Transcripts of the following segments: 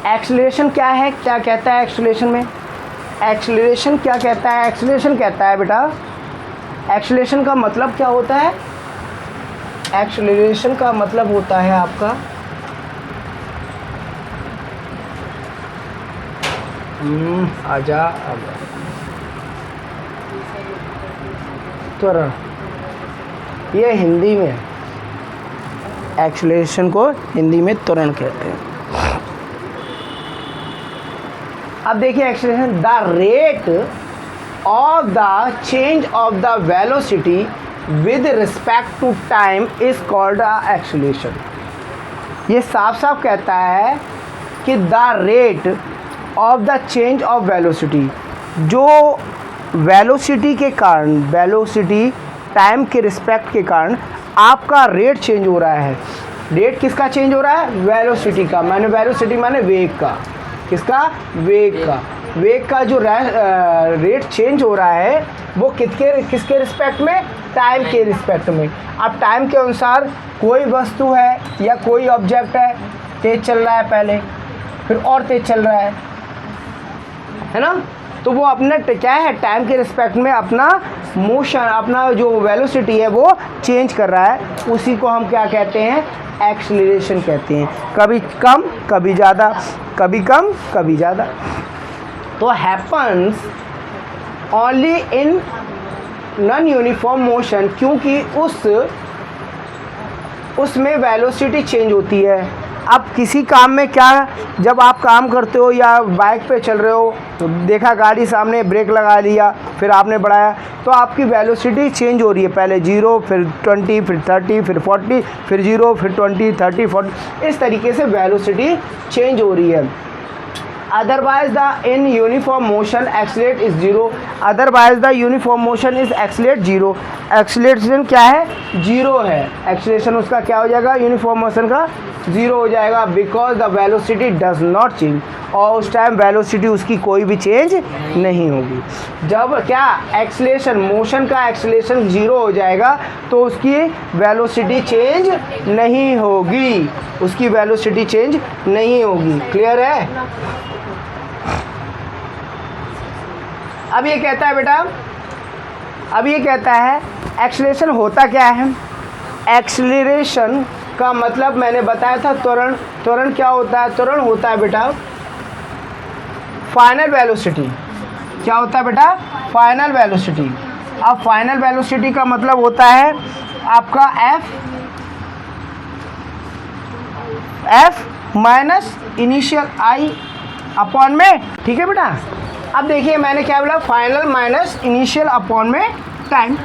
Acceleration क्या है, क्या कहता है एक्सेलरेशन में? एक्सेलरेशन क्या कहता है? एक्सेलरेशन कहता है बेटा, एक्सेलरेशन का मतलब क्या होता है? एक्सेलरेशन का मतलब होता है आपका आजा त्वरण, ये हिंदी में एक्सेलरेशन को हिंदी में त्वरण कहते हैं। अब देखिए acceleration, the rate of the change of the velocity with respect to time is called acceleration. ये साफ साफ कहता है कि the rate of the change of velocity, जो वेलोसिटी के कारण, वेलोसिटी टाइम के रिस्पेक्ट के कारण आपका रेट चेंज हो रहा है। रेट किसका चेंज हो रहा है? वेलोसिटी का, माने वेलोसिटी माने वेग का। किसका? वेग का। वेग का जो रेट चेंज हो रहा है वो किसके रिस्पेक्ट में? टाइम के रिस्पेक्ट में। अब टाइम के अनुसार कोई वस्तु है या कोई ऑब्जेक्ट है, तेज चल रहा है पहले, फिर और तेज चल रहा है ना, तो वो अपना क्या है, टाइम के रिस्पेक्ट में अपना मोशन, अपना जो वेलोसिटी है वो चेंज कर रहा है। उसी को हम क्या कहते हैं? एक्सेलरेशन कहते हैं। कभी कम कभी ज़्यादा, कभी कम कभी ज़्यादा। तो happens only in non uniform motion, क्योंकि उसमें वेलोसिटी चेंज होती है। अब किसी काम में क्या, जब आप काम करते हो या बाइक पे चल रहे हो तो देखा गाड़ी सामने, ब्रेक लगा लिया, फिर आपने बढ़ाया, तो आपकी वेलोसिटी चेंज हो रही है। पहले 0, फिर 20, फिर 30, फिर 40, फिर 0, फिर 20, 30, 40, इस तरीके से वेलोसिटी चेंज हो रही है। Otherwise the in uniform motion accelerate is 0, otherwise the uniform motion is accelerate 0। Acceleration क्या है? 0 है। एक्सीलरेशन उसका क्या हो जाएगा? यूनिफॉर्म मोशन का 0 हो जाएगा, because the velocity does not change, और उस टाइम वेलोसिटी उसकी कोई भी चेंज नहीं होगी। जब क्या एक्सीलरेशन, मोशन का एक्सीलरेशन 0 हो जाएगा तो उसकी वेलोसिटी चेंज नहीं होगी, उसकी वेलोसिटी चेंज नहीं होगी। क्लियर है? अब ये कहता है बेटा, अब ये कहता है एक्सेलरेशन होता क्या है? एक्सेलरेशन का मतलब मैंने बताया था त्वरण। त्वरण क्या होता है? त्वरण होता है बेटा फाइनल वेलोसिटी। क्या होता है बेटा? Final velocity. अब फाइनल वेलोसिटी का मतलब होता है आपका एफ माइनस इनिशियल आई अपॉन में। ठीक है बेटा? अब देखिए मैंने क्या बोला, फाइनल माइनस इनिशियल अपॉन में टाइम।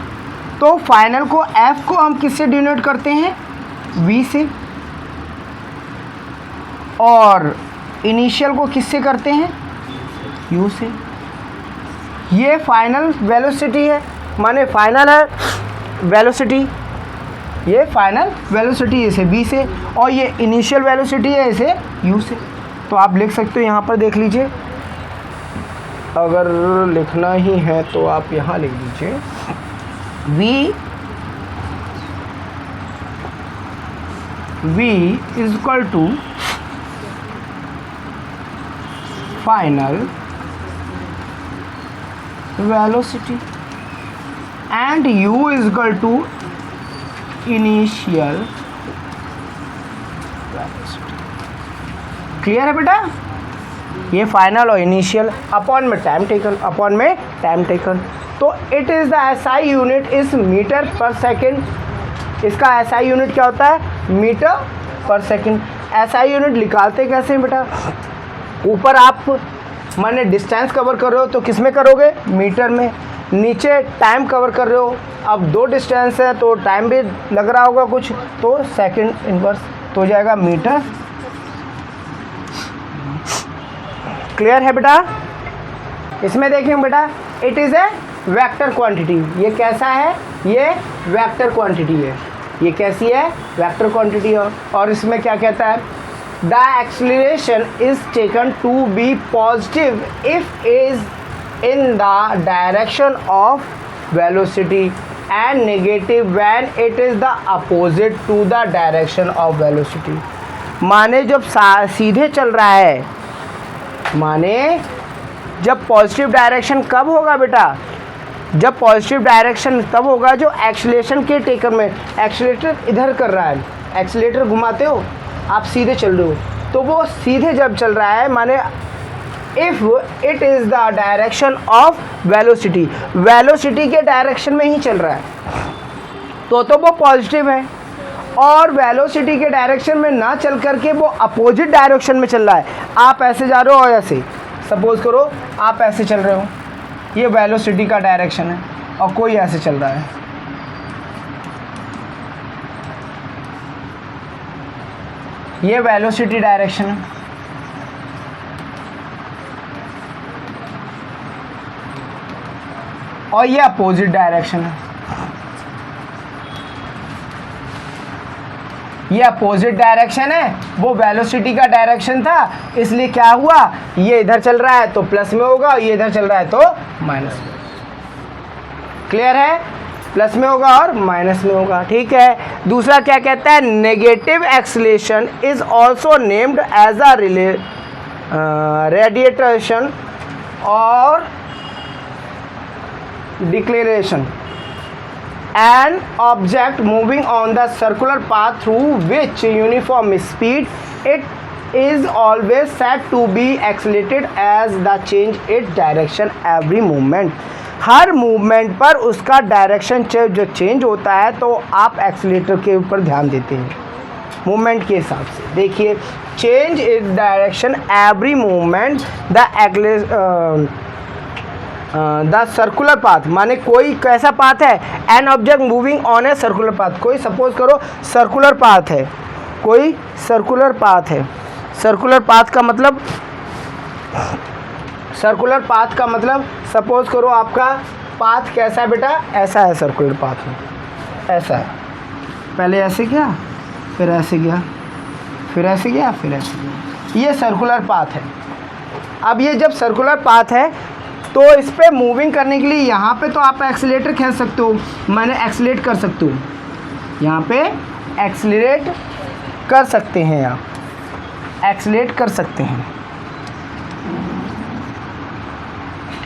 तो फाइनल को एफ को हम किससे डिनोट करते हैं? वी से, और इनिशियल को किससे करते हैं? यू से। ये फाइनल वेलोसिटी है, माने फाइनल है वेलोसिटी, ये फाइनल वेलोसिटी है इसे वी से, और ये इनिशियल वेलोसिटी है इसे यू से। तो आप लिख सकते हो, यहाँ पर देख लीजिए, अगर लिखना ही है तो आप यहाँ लिख दीजिए v is equal to final velocity and u is equal to initial velocity. Clear है बेटा? ये फाइनल और इनिशियल अपॉन में टाइम टेकन, अपॉन में टाइम टेकन। तो it is the SI unit is metre per second. इसका SI unit क्या होता है? Metre per second. SI unit निकालते कैसे हैं बेटा? ऊपर आप माने डिस्टेंस कवर कर रहे हो तो किस में करोगे? मीटर में। नीचे टाइम कवर कर रहे हो, अब दो डिस्टेंस है तो टाइम भी लग रहा होगा कुछ, तो सेकेंड इनवर्स तो हो जाएगा मीटर। क्लियर है बेटा? इसमें देखें बेटा, it is a vector quantity. ये कैसा है? ये वेक्टर क्वांटिटी है। ये कैसी है? वेक्टर क्वांटिटी है। और इसमें क्या कहता है? The acceleration is taken to be positive if is in the direction of velocity and negative when it is the opposite to the direction of velocity. माने जब सीधे चल रहा है माने जब पॉजिटिव डायरेक्शन कब होगा बेटा, जब पॉजिटिव डायरेक्शन तब होगा जो एक्सीलरेशन के टेकर में, एक्सीलरेटर इधर कर रहा है, एक्सीलरेटर घुमाते हो आप सीधे चल रहे हो, तो वो सीधे जब चल रहा है माने if it is the direction of velocity, velocity के डायरेक्शन में ही चल रहा है तो वो पॉजिटिव है। और वेलोसिटी के डायरेक्शन में ना चल करके वो अपोजिट डायरेक्शन में चल रहा है, आप ऐसे जा रहे हो और ऐसे, सपोज करो आप ऐसे चल रहे हो, ये वेलोसिटी का डायरेक्शन है और कोई ऐसे चल रहा है, ये वेलोसिटी डायरेक्शन है, और ये अपोजिट डायरेक्शन है, ये अपोजिट डायरेक्शन है, वो वेलोसिटी का डायरेक्शन था, इसलिए क्या हुआ, ये इधर चल रहा है तो प्लस में होगा, ये इधर चल रहा है तो माइनस में। क्लियर है, प्लस में होगा और माइनस में होगा। ठीक है, दूसरा क्या कहता है, negative acceleration is also named as a retardation और deceleration, an object moving on the circular path through which uniform speed, it is always said to be accelerated as the change its direction every movement। Her movement पर उसका direction जो change होता है तो आप accelerator के ऊपर ध्यान देते हैं मूवमेंट के हिसाब से। देखिए, change its direction every movement, the circular path माने कोई कैसा पाथ है, an object moving on a circular path, कोई सपोज करो सर्कुलर पाथ है, कोई सर्कुलर पाथ है, सर्कुलर पाथ का मतलब, सर्कुलर पाथ का मतलब सपोज करो आपका पाथ कैसा है बेटा, ऐसा है सर्कुलर पाथ में, ऐसा है, पहले ऐसे गया फिर ऐसे गया फिर ऐसे गया फिर ऐसे गया, ये सर्कुलर पाथ है। अब ये जब सर्कुलर पाथ है तो इस पर मूविंग करने के लिए यहाँ पे तो आप एक्सीलरेटर खींच सकते हो, मैंने एक्सीलरेट कर सकते हो, यहाँ पे एक्सीलरेट कर सकते हैं, आप एक्सीलरेट कर सकते हैं।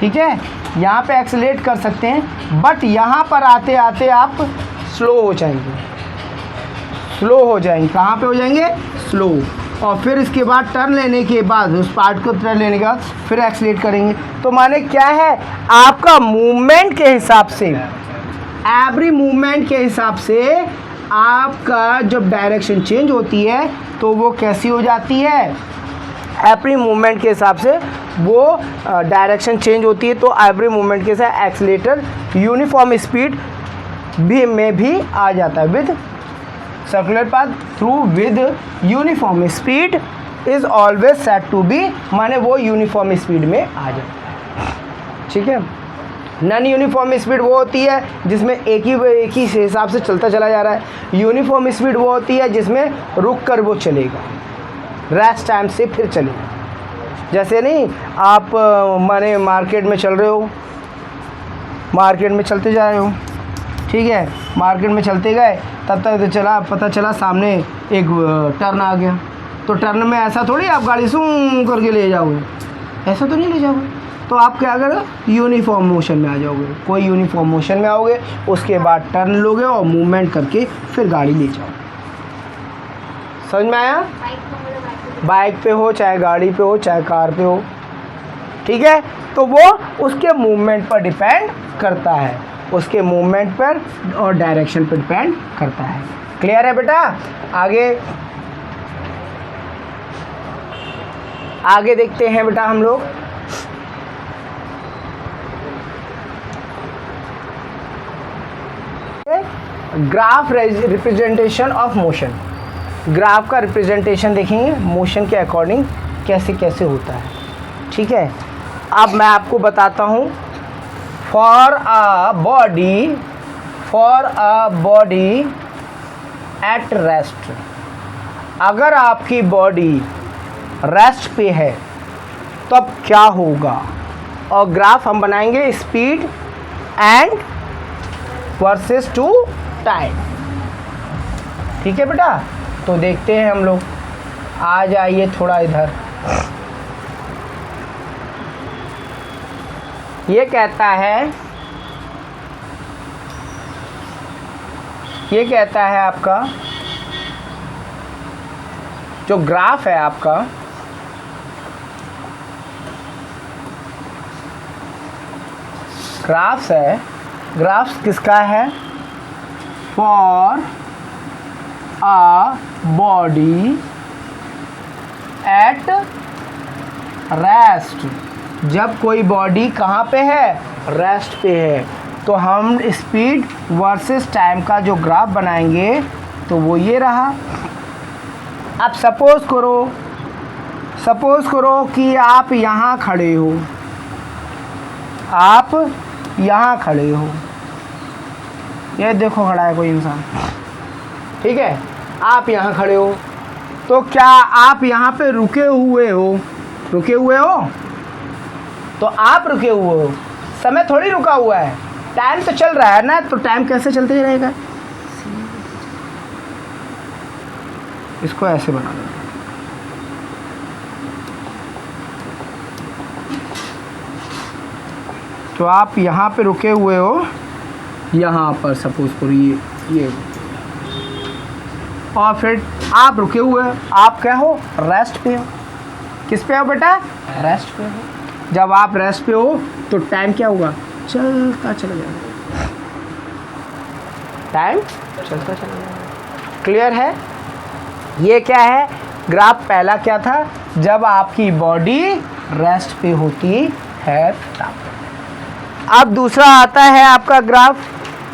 ठीक है, यहाँ पे एक्सीलरेट कर सकते हैं, बट यहाँ पर आते आते आप स्लो हो जाएंगे, स्लो हो जाएंगे, कहाँ पे हो जाएंगे, स्लो, और फिर इसके बाद टर्न लेने के बाद, उस पार्ट को टर्न लेने के बाद फिर एक्सीलरेट करेंगे। तो माने क्या है, आपका मूवमेंट के हिसाब से, एवरी मूवमेंट के हिसाब से आपका जब डायरेक्शन चेंज होती है तो वो कैसी हो जाती है, एवरी मूवमेंट के हिसाब से वो डायरेक्शन चेंज होती है, तो एवरी मूवमेंट के साथ एक्सीलरेटर यूनिफॉर्म स्पीड में भी आ जाता है, with circular path through with uniform speed is always set to be, माने वो यूनिफॉर्म स्पीड में आ जाता है। ठीक है, नॉन यूनिफॉर्म स्पीड वो होती है जिसमें एक ही हिसाब से चलता चला जा रहा है, यूनिफॉर्म स्पीड वो होती है जिसमें रुक कर वो चलेगा, रेस्ट टाइम से फिर चलेगा। जैसे नहीं आप माने मार्केट में चल रहे हो, मार्केट में चलते जा रहे हो, ठीक है, मार्केट में चलते गए तब तक तो चला, पता चला सामने एक टर्न आ गया, तो टर्न में ऐसा थोड़ी आप गाड़ी सूं करके ले जाओगे, ऐसा तो नहीं ले जाओगे, तो आप क्या करो, यूनिफॉर्म मोशन में आ जाओगे, कोई यूनिफॉर्म मोशन में आओगे, उसके बाद टर्न लोगे और मूवमेंट करके फिर गाड़ी ले जाओ। समझ में आया, बाइक पे हो चाहे गाड़ी पे हो चाहे कार पे हो, ठीक है, तो वो उसके मूवमेंट पर डिपेंड करता है, उसके मूवमेंट पर और डायरेक्शन पर डिपेंड करता है। क्लियर है बेटा, आगे देखते हैं बेटा हम लोग। Graph representation of motion, graph का रिप्रेजेंटेशन देखेंगे मोशन के अकॉर्डिंग कैसे कैसे होता है। ठीक है, अब मैं आपको बताता हूँ, for a body at rest, अगर आपकी बॉडी रेस्ट पे है तो अब क्या होगा, और ग्राफ हम बनाएंगे speed and versus two time. ठीक है बेटा, तो देखते हैं हम लोग, आ जाइए थोड़ा इधर, ये कहता है आपका जो ग्राफ है आपका, ग्राफ्स किसका है? For a body at rest. जब कोई बॉडी कहाँ पे है? रेस्ट पे है। तो हम स्पीड वर्सेस टाइम का जो ग्राफ बनाएंगे तो वो ये रहा। अब सपोज़ करो कि आप यहाँ खड़े हो, ये देखो खड़ा है कोई इंसान, ठीक है, आप यहाँ खड़े हो, तो क्या आप यहाँ पे रुके हुए हो? तो आप रुके हुए हो, समय थोड़ी रुका हुआ है, टाइम तो चल रहा है ना। तो टाइम कैसे चलते ही रहेगा? इसको ऐसे बना दो। तो आप यहाँ पे रुके हुए हो, यहाँ पर सपोज करिए ये, और फिर आप रुके हुए हो, आप क्या हो? रेस्ट पे हो। किस पे हो बेटा? रेस्ट पे हो। जब आप रेस्ट पे हो तो टाइम क्या होगा? चलता चला जाएगा, टाइम चलता चला जाएगा। क्लियर है? ये क्या है? ग्राफ पहला क्या था? जब आपकी बॉडी रेस्ट पे होती है तब। अब दूसरा आता है आपका ग्राफ।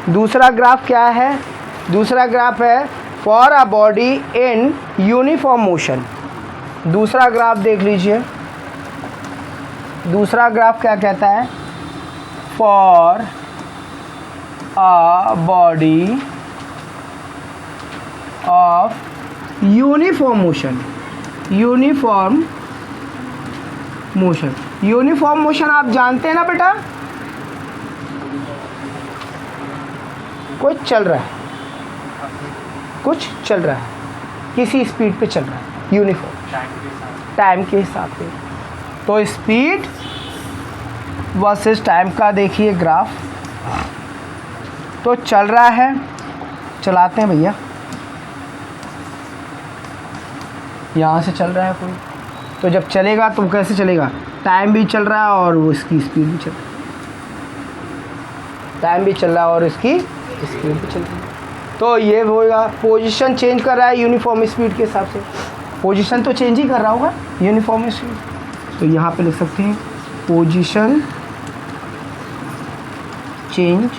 दूसरा ग्राफ क्या है? दूसरा ग्राफ है for a body in uniform motion. दूसरा ग्राफ देख लीजिए। दूसरा ग्राफ क्या कहता है? For a body of uniform motion आप जानते हैं ना बेटा? कुछ चल रहा है, किसी स्पीड पे चल रहा है, यूनिफॉर्म टाइम के हिसाब से। तो स्पीड वर्सेस टाइम का देखिए ग्राफ। तो चल रहा है, चलाते हैं भैया, यहाँ से चल रहा है कोई, तो जब चलेगा तो कैसे चलेगा? टाइम भी चल रहा है और वो इसकी स्पीड भी चल रही है। टाइम भी चल रहा है और इसकी स्पीड भी चल रही है। तो ये होगा, पोजीशन चेंज कर रहा है यूनिफॉर्म स्पीड के हिसाब से। पोजीशन तो चेंज ही कर रहा होगा यूनिफॉर्म स्पीड। तो यहाँ पे लिख सकते हैं पोजीशन चेंज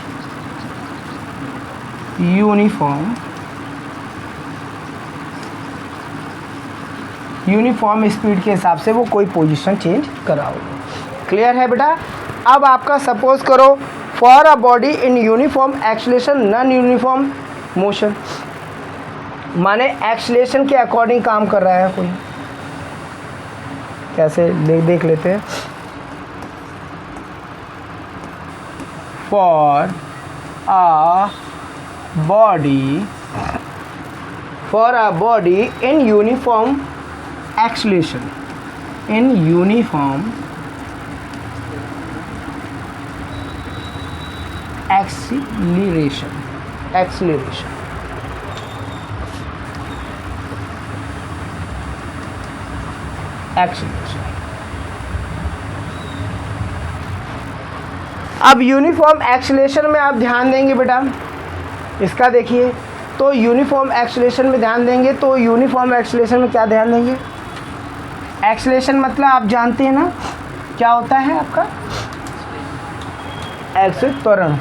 यूनिफॉर्म स्पीड के हिसाब से वो कोई पोजीशन चेंज कर रहा होगा। क्लियर है बेटा? अब आपका सपोज करो for a body in uniform acceleration non uniform motion, माने एक्सेलरेशन के अकॉर्डिंग काम कर रहा है कोई। कैसे देख लेते हैं। For a body in uniform acceleration, acceleration अब यूनिफॉर्म एक्सेलरेशन में आप ध्यान देंगे बेटा, इसका देखिए। तो यूनिफॉर्म एक्सेलरेशन में ध्यान देंगे तो यूनिफॉर्म एक्सेलरेशन में क्या ध्यान देंगे? एक्सेलरेशन मतलब आप जानते हैं ना क्या होता है आपका? एक्स त्वरण।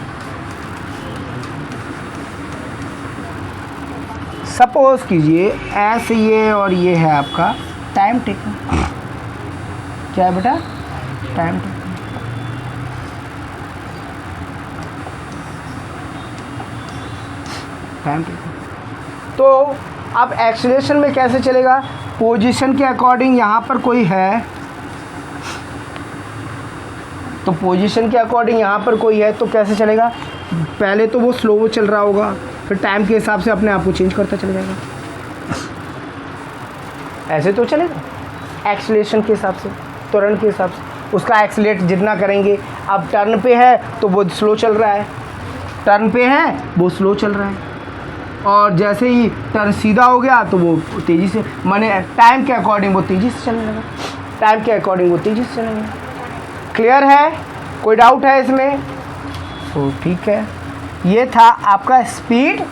सपोज कीजिए ऐसे ये और ये है आपका टाइम टेकन। क्या है बेटा? Time taken. तो अब एक्सेलरेशन में कैसे चलेगा? पोजीशन के अकॉर्डिंग यहाँ पर कोई है, तो पोजीशन के अकॉर्डिंग यहाँ पर कोई है तो कैसे चलेगा? पहले तो वो स्लो चल रहा होगा, फिर टाइम के हिसाब से अपने आप को चेंज करता चला जाएगा। ऐसे तो चलेगा एक्सेलरेशन के हिसाब से, त्वरण के हिसाब से। उसका एक्सीलेट जितना करेंगे। अब टर्न पे है तो वो स्लो चल रहा है, टर्न पे है वो स्लो चल रहा है, और जैसे ही टर्न सीधा हो गया तो वो तेज़ी से, माने टाइम के अकॉर्डिंग वो तेज़ी से चलने लगा, टाइम के अकॉर्डिंग वो तेज़ी से चलेंगे। क्लियर है? कोई डाउट है इसमें? तो ठीक है, ये था आपका स्पीड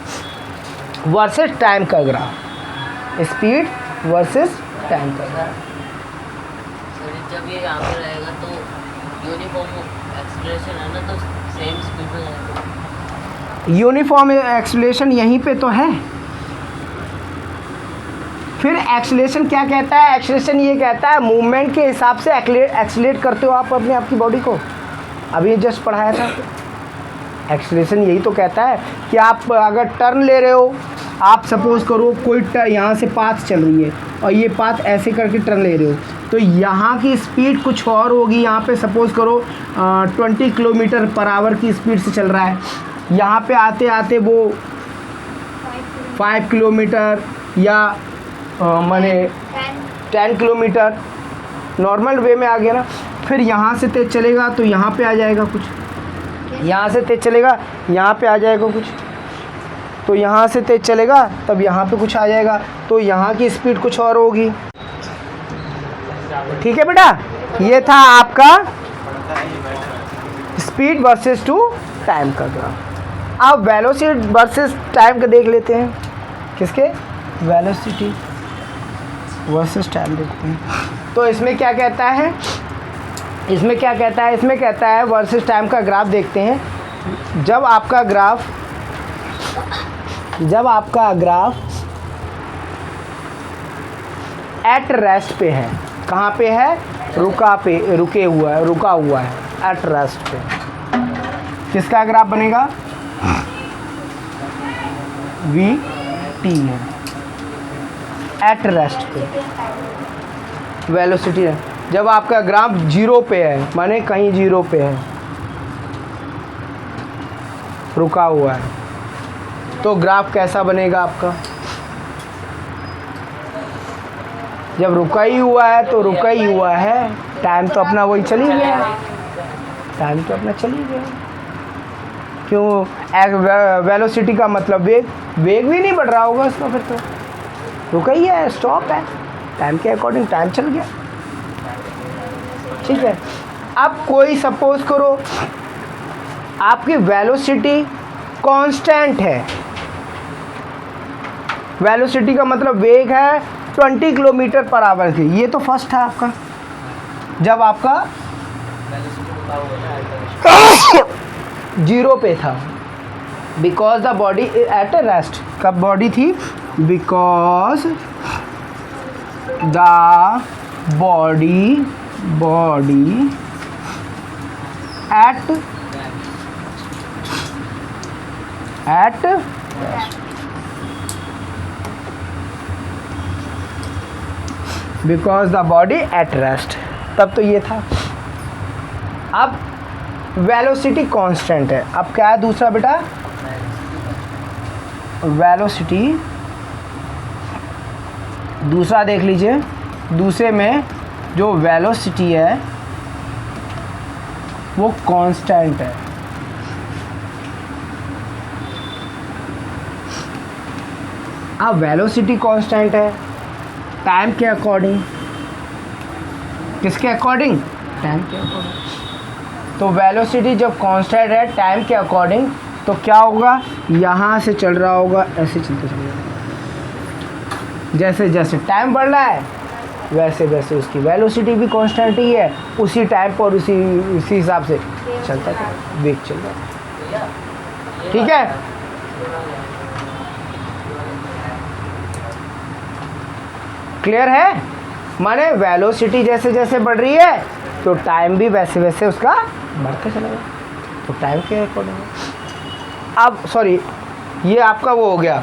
वर्सेस टाइम का ग्राफ, स्पीड वर्सेस टाइम का ग्राफ। जब ये यहाँ पे रहेगा तो यूनिफॉर्म एक्सीलरेशन है ना, तो सेम स्पीड में जाएगा। यूनिफॉर्म एक्सीलरेशन यहीं पे तो है। फिर एक्सीलरेशन क्या कहता है? एक्सीलरेशन ये कहता है मूवमेंट के हिसाब से एक्सीलेट करते हो आप अपने आपकी बॉडी को। अभी जस्ट पढ़ाया था, एक्सीलरेशन यही तो कहता है कि आप अगर टर्न ले रहे हो, आप सपोज़ करो कोई यहाँ से पाथ चल रही है और ये पाथ ऐसे करके टर्न ले रहे हो, तो यहाँ की स्पीड कुछ और होगी। यहाँ पे सपोज़ करो 20 किलोमीटर पर आवर की स्पीड से चल रहा है, यहाँ पे आते आते वो 5 किलोमीटर या माने 10 किलोमीटर नॉर्मल वे में आ गया ना। फिर यहाँ से तेज़ चलेगा तो यहाँ पे आ जाएगा कुछ, यहाँ से तेज़ चलेगा यहाँ पे आ जाएगा कुछ, तो यहाँ से तेज़ चलेगा तब यहाँ पे कुछ आ जाएगा, तो यहाँ की स्पीड कुछ और होगी। ठीक है बेटा, ये था आपका स्पीड वर्सेस टू टाइम का ग्राफ। अब वेलोसिटी वर्सेस टाइम का देख लेते हैं। किसके? वेलोसिटी वर्सेस टाइम देखते हैं। तो इसमें क्या कहता है? इसमें क्या कहता है? इसमें कहता है वर्सेस टाइम का ग्राफ देखते हैं। जब आपका ग्राफ एट रेस्ट पे है, कहाँ पे है? रुका हुआ है एट रेस्ट पे। किसका ग्राफ बनेगा? वी टी है, एट रेस्ट पे वेलोसिटी है। जब आपका ग्राफ जीरो पे है, माने कहीं जीरो पे है, रुका हुआ है, तो ग्राफ कैसा बनेगा आपका? जब रुका ही हुआ है तो रुका ही हुआ है, टाइम तो अपना वही चली गया, टाइम तो अपना चली गया। क्यों? वेलोसिटी का मतलब वेग भी नहीं बढ़ रहा होगा उसका, फिर तो रुका ही है, स्टॉप है, टाइम के अकॉर्डिंग टाइम चल गया। ठीक है, अब कोई सपोज करो आपकी वेलोसिटी कांस्टेंट है, वेलोसिटी का मतलब वेग है 20 किलोमीटर पर आवर की। ये तो फर्स्ट है आपका, जब आपका जीरो पे था, because the body at rest. कब बॉडी थी? Because the body at rest, because the body at rest, तब तो ये था। अब वेलोसिटी कांस्टेंट है। अब क्या है दूसरा बेटा? वेलोसिटी दूसरा देख लीजिए, दूसरे में जो वेलोसिटी है वो कांस्टेंट है। अब वेलोसिटी कांस्टेंट है टाइम के अकॉर्डिंग। किसके अकॉर्डिंग? टाइम के अकॉर्डिंग। तो वेलोसिटी जब कांस्टेंट है टाइम के अकॉर्डिंग, तो क्या होगा? यहाँ से चल रहा होगा, ऐसे चलते चलेगा। जैसे जैसे टाइम बढ़ रहा है वैसे वैसे उसकी वेलोसिटी भी कांस्टेंट ही है, उसी टाइम पर उसी हिसाब से चलता है, वेग चल रहा है। ठीक है, क्लियर है? माने वेलोसिटी जैसे जैसे बढ़ रही है तो टाइम भी वैसे वैसे उसका बढ़ते चलेगा, तो टाइम के अकॉर्डिंग। अब सॉरी, ये आपका वो हो गया,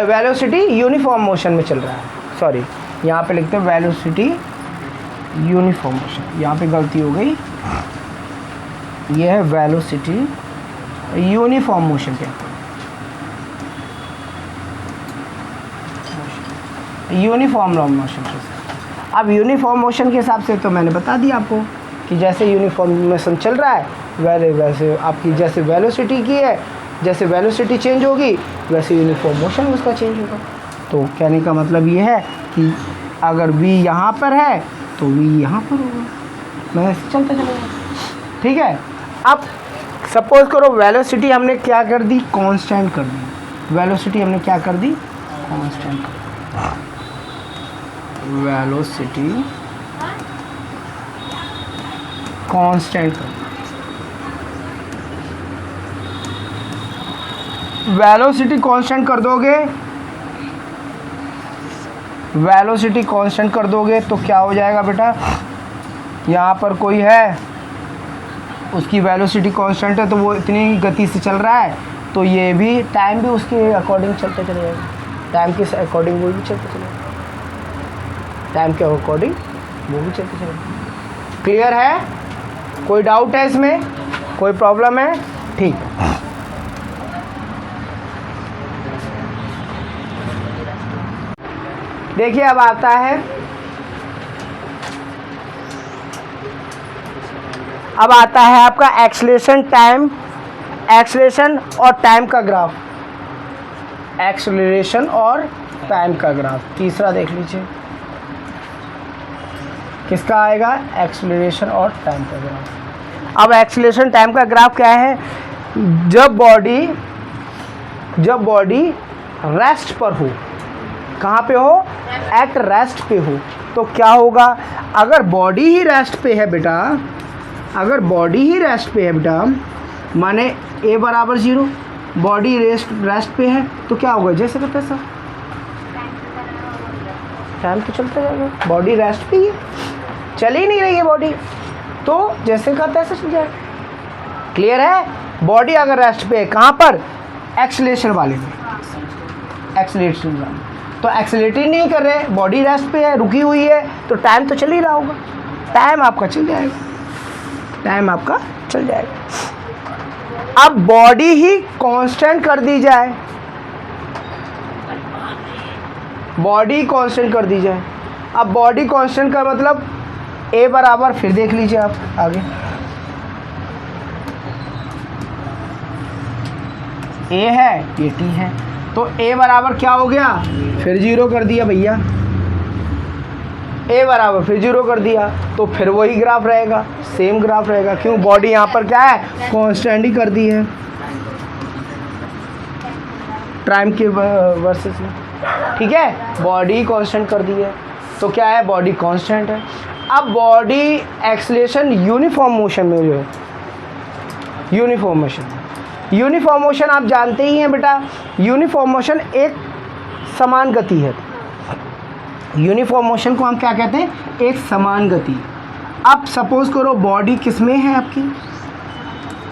वेलोसिटी यूनिफॉर्म मोशन में चल रहा है। सॉरी, यहाँ पे लिखते हैं वेलोसिटी यूनिफॉर्म मोशन, यहाँ पे गलती हो गई। ये है वेलोसिटी यूनिफॉर्म मोशन के, यूनिफॉर्म मोशन। अब यूनिफॉर्म मोशन के हिसाब से तो मैंने बता दिया आपको कि जैसे यूनिफॉर्म मोशन चल रहा है वैसे आपकी जैसे वेलोसिटी की है, जैसे वेलोसिटी चेंज होगी वैसे यूनिफॉर्म मोशन उसका चेंज होगा। तो कहने का मतलब ये है कि अगर v यहाँ पर है तो v यहाँ पर होगा, मैं ऐसे चलता चलेगा। ठीक है, अब सपोज करो वेलोसिटी हमने क्या कर दी, कांस्टेंट कर दी। वेलोसिटी हमने क्या कर दी, कांस्टेंट कर दी। वेलोसिटी कांस्टेंट कर दी। वेलोसिटी कांस्टेंट कर दोगे, वेलोसिटी कांस्टेंट कर दोगे तो क्या हो जाएगा बेटा, यहाँ पर कोई है उसकी वेलोसिटी कांस्टेंट है तो वो इतनी गति से चल रहा है, तो ये भी टाइम भी उसके अकॉर्डिंग चलता चलेगा, टाइम के अकॉर्डिंग वो भी चलता चलेगा, टाइम के अकॉर्डिंग वो भी चलता चलेगा। क्लियर है? कोई डाउट है इसमें, कोई प्रॉब्लम है? ठीक, देखिए अब आता है, अब आता है आपका एक्सेलरेशन टाइम, एक्सेलरेशन और टाइम का ग्राफ, एक्सेलरेशन और टाइम का ग्राफ। तीसरा देख लीजिए किसका आएगा, एक्सेलरेशन और टाइम का ग्राफ। अब एक्सेलरेशन टाइम का ग्राफ क्या है, जब बॉडी रेस्ट पर हो, कहाँ पे हो, एट रेस्ट पे हो, तो क्या होगा, अगर बॉडी ही रेस्ट पे है बेटा, अगर बॉडी ही रेस्ट पे है बेटा, माने a बराबर 0, बॉडी रेस्ट पे है तो क्या होगा, जैसे का तैसा टाइम तो चलता जाएगा, बॉडी रेस्ट पे ही है, चल ही नहीं रही है बॉडी, तो जैसे का तैसा चल जाएगा। क्लियर है? बॉडी अगर रेस्ट पे है, कहाँ पर, एक्सेलरेशन वाले में, एक्सेलरेशन वाले, तो एक्सेलरेट ही नहीं कर रहे, बॉडी रेस्ट पे है, रुकी हुई है, तो टाइम तो चल ही रहा होगा, टाइम आपका चल जाएगा, टाइम आपका चल जाएगा। अब बॉडी ही कांस्टेंट कर दी जाए, बॉडी कांस्टेंट कर दी जाए। अब बॉडी कांस्टेंट का मतलब a बराबर, फिर देख लीजिए आप आगे, a है ये t है, तो a बराबर क्या हो गया, फिर 0 कर दिया भैया, a बराबर फिर 0 कर दिया, तो फिर वही ग्राफ रहेगा, सेम ग्राफ रहेगा, क्यों, बॉडी यहाँ पर क्या है, कांस्टेंट ही कर दी है टाइम के वर्सेस में। ठीक है, बॉडी कांस्टेंट कर दी है, तो क्या है, बॉडी कांस्टेंट है। अब बॉडी एक्सेलरेशन यूनिफॉर्म मोशन में जो है, यूनिफॉर्म मोशन आप जानते ही हैं बेटा, यूनिफॉर्म मोशन एक समान गति है, यूनिफॉर्म मोशन को हम क्या कहते हैं, एक समान गति। अब सपोज करो बॉडी किस में है आपकी,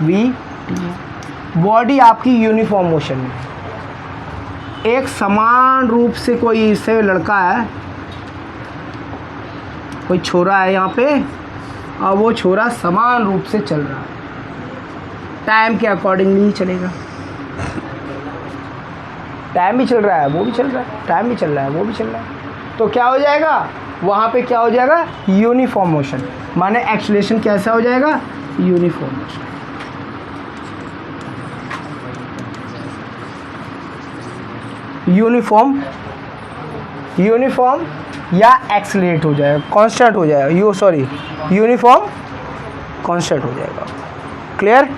v t है, बॉडी आपकी यूनिफॉर्म मोशन में, एक समान रूप से कोई इससे लड़का है, कोई छोरा है यहाँ पे, और वो छोरा समान रूप से चल रहा है, टाइम के अकॉर्डिंगली चलेगा, टाइम भी चल रहा है वो भी चल रहा है, टाइम भी चल रहा है वो भी चल रहा है, तो क्या हो जाएगा, वहाँ पे क्या हो जाएगा, यूनिफॉर्म मोशन, माने एक्सेलरेशन कैसा हो जाएगा, यूनिफॉर्म मोशन। यूनिफॉर्म या एक्सेलरेट हो जाएगा, कांस्टेंट हो जाएगा, यूनिफॉर्म कांस्टेंट हो जाएगा। क्लियर?